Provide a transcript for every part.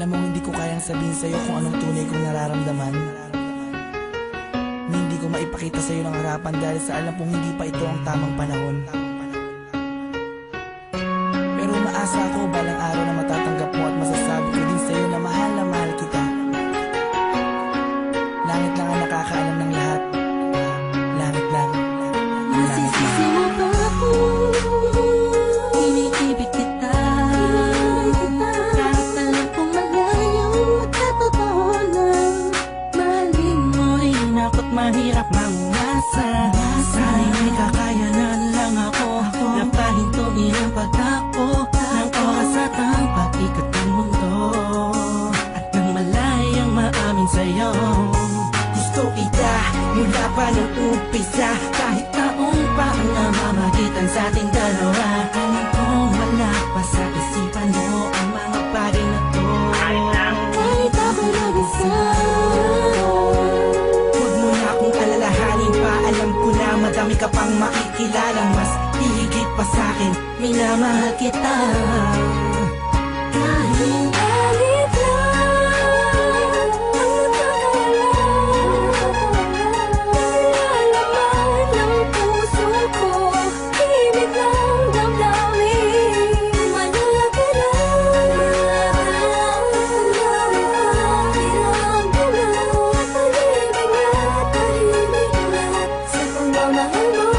Alam mo, hindi ko kayang sabihin sa'yo kung anong tunay kong nararamdaman. Hindi ko maipakita sa'yo ng harapan dahil sa alam kong hindi pa ito ang tamang panahon. Pero umaasa ako balang araw na matatanggap mo at masasabi ko din sa'yo na mahal kita. Langit lang ang nakakaalam ng lahat. Langit lang. Masisisi mo ba ako? Iniibig kita. Kahit alam kong malayo at katotohanan, mahalin mo rin ako't mahirap mangasa. Sana'y may kakayanan lang ako na pahintuin ang pagtakbo ng oras at ang pag-ikot ng mundo. At nang malayang maamin sa'yo, gusto kita mula pa nung umpisa. Kahit taong pa ang namamagitan sa ating dalawa, alam kong wala pa sa isipan mo ang mga bagay na to. Kahit ako mag-isa, huwag mo na akong alalahanin pa. Alam ko na madami ka pang makikilala, mas hihigit pa sa'kin, minamahal kita. Kahit alit lang ang nilalaman ng puso ko, ibig ng damdamin, manala ka lang. Tahimik na tahimik lahat sa pagmamahal mo.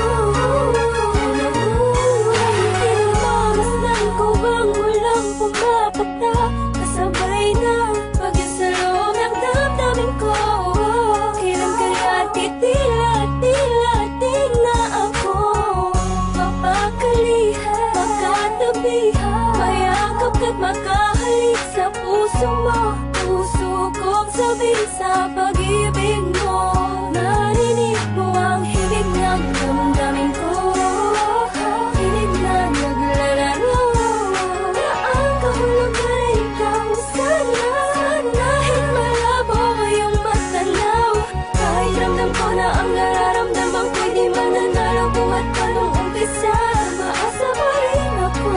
Masdan ko bang walang pumapatak, kasabay na pag-isa loob ng damdamin ko. Kailan kaya titila-tila-ting na ako mapakalihan, makatabihan, mayakap ka't makahalik sa puso mo. Puso kong sabihin sa pag-ibig mo, narinig mo ang himig ng damdamin ko. Himig na naglalaro na ang kahulugan ay ikaw sana. Kahit malabo ngayong matanaw, kahit ramdam ko na ang nararamdaman ko'y di mananalo. Bumat pa nung umpisa, maasa pa rin ako.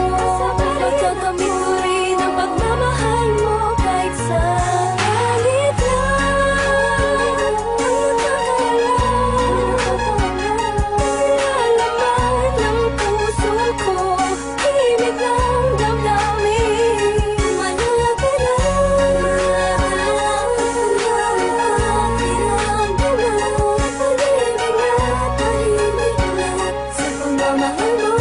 Pagkakamit ko rin ang pagmamahal mo kahit sa langit lang. Nilalaman ng puso ko, ibig ng damdamin, manala ka lang. Tahimik na tahimik lahat sa pagmamahal mo.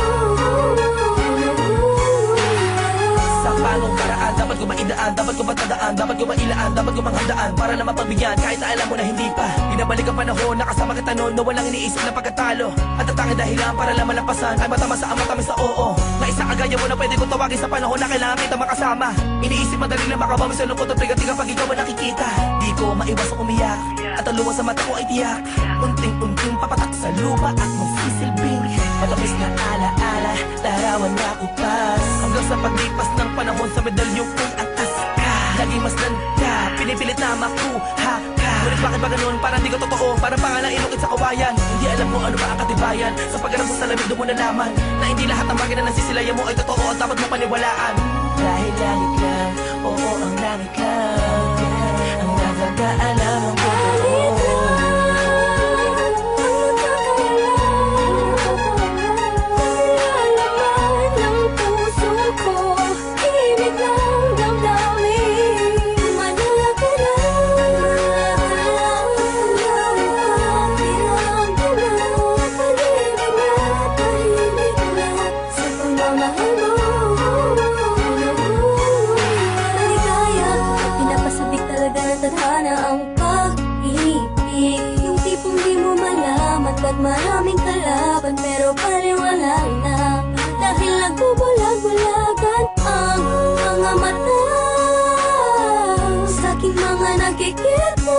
Sa panong paraan, dapat ko maidaan, dapat ko matandaan, dapat ko mailaan, dapat ko manghandaan para na mapagbigyan kahit na alam mo na hindi pa. Binabalik ang panahon, nakasama kita noon na walang iniisip na pagkatalo. At ang tanging dahilan para lang malampasan ay matama sa matamis sa oo. Na isa kagaya mo na pwede kong tawagin sa panahon na kailangan kita makasama. Iniisip madali lang makabawi sa lungkot at bigat-bigat pag ikaw ang nakikita. Di ko maiwasang umiyak at ang luha sa mata ko ay tiyak. Unting-unting papatak sa lupa at magsisilbing matapos na alaala, larawan na kupas. Hanggang sa paglipas ng panahon sa medalyong kung atas ka, laging mas ganda, pinipilit na makuha ka. Ngunit bakit ba ganun? Parang di ko totoo, parang pangalang ilukit sa kawayan. Hindi alam mo ano ba ang katibayan. Sa pagharap sa salamin doon mo nalaman na hindi lahat ng bagay na nasisilayan mo ay totoo at dapat mo paniwalaan. Dahil langit lang, oo ang langit lang ang nakakaalam ng totoo. Nilalaman ng puso ko, ibig ng damdamin, manala ka lang. Tahimik na tahimik lahat sa pagmamahal mo. Maligaya at pinapasabik talaga ng tadhana ang pag-ibig. Yung tipong di mo malamat at maraming kalaban pero paliwanag na. Dahil nagbubulag-bulagan ang mga mata sa aking mga nakikita.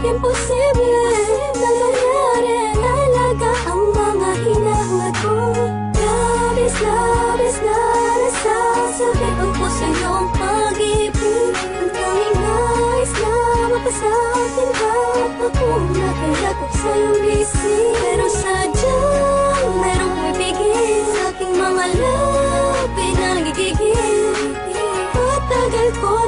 Imposible na mangyari, talaga ang mga hinahangad ko. Labis na nasasabit ang puso iyong pag-ibig. Ang tanging nais na mapasakin ka, ako na kayakap sa iyong bisig. Pero sadyang merong pumipigil sa aking mga labi na nagigigil. Patagal ko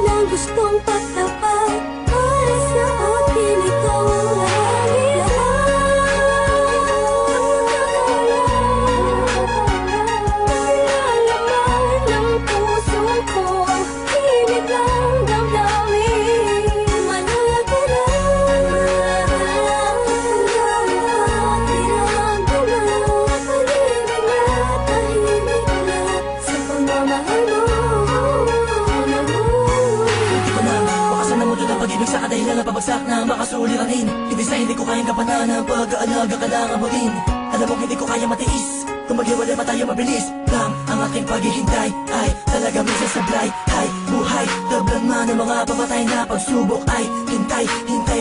Hindi ko na makasan na mundo ng pag-ibig sa kadahilan na pabagsak na makasuliranin. Hindi sa hindi ko kayang kapanan ng pag-aalaga kailangan mo rin. Alam mo hindi ko kaya matiis, kung maghiwalay pa tayo mabilis lang. Ang aking paghihintay ay talaga minsan sablay. Hay, buhay, tablan man ng mga papatay na pagsubok. Ay, hintay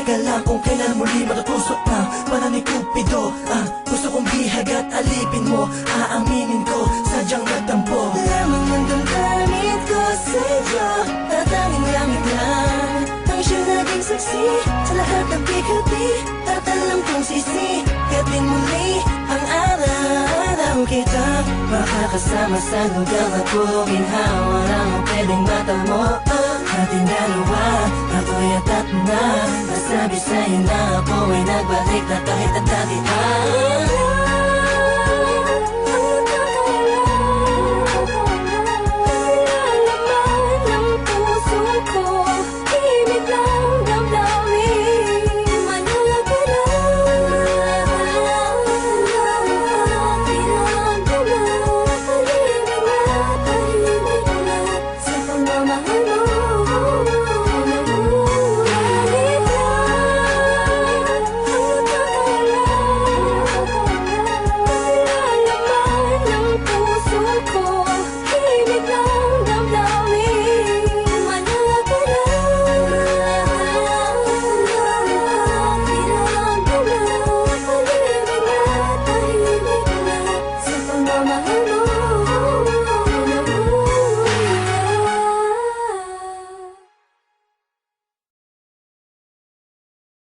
ka lang kung kailan muli matutusok ng pala ni Cupido. Ang gusto kong bihag at alipin mo, aaminin ko, sadyang nagtampo. Lamang ng damdamin ko sa'yo, at tanging langit lang ang siyang naging saksi sa lahat ng bigati. At alam kong sisikatin muli ang araw kita makakasama sa lugar na puminhawa lang ang pwedeng mata mo. Ating dalawa, ako'y atat na nasabi sa'yo na ako ay nagbalik na kahit ang dati.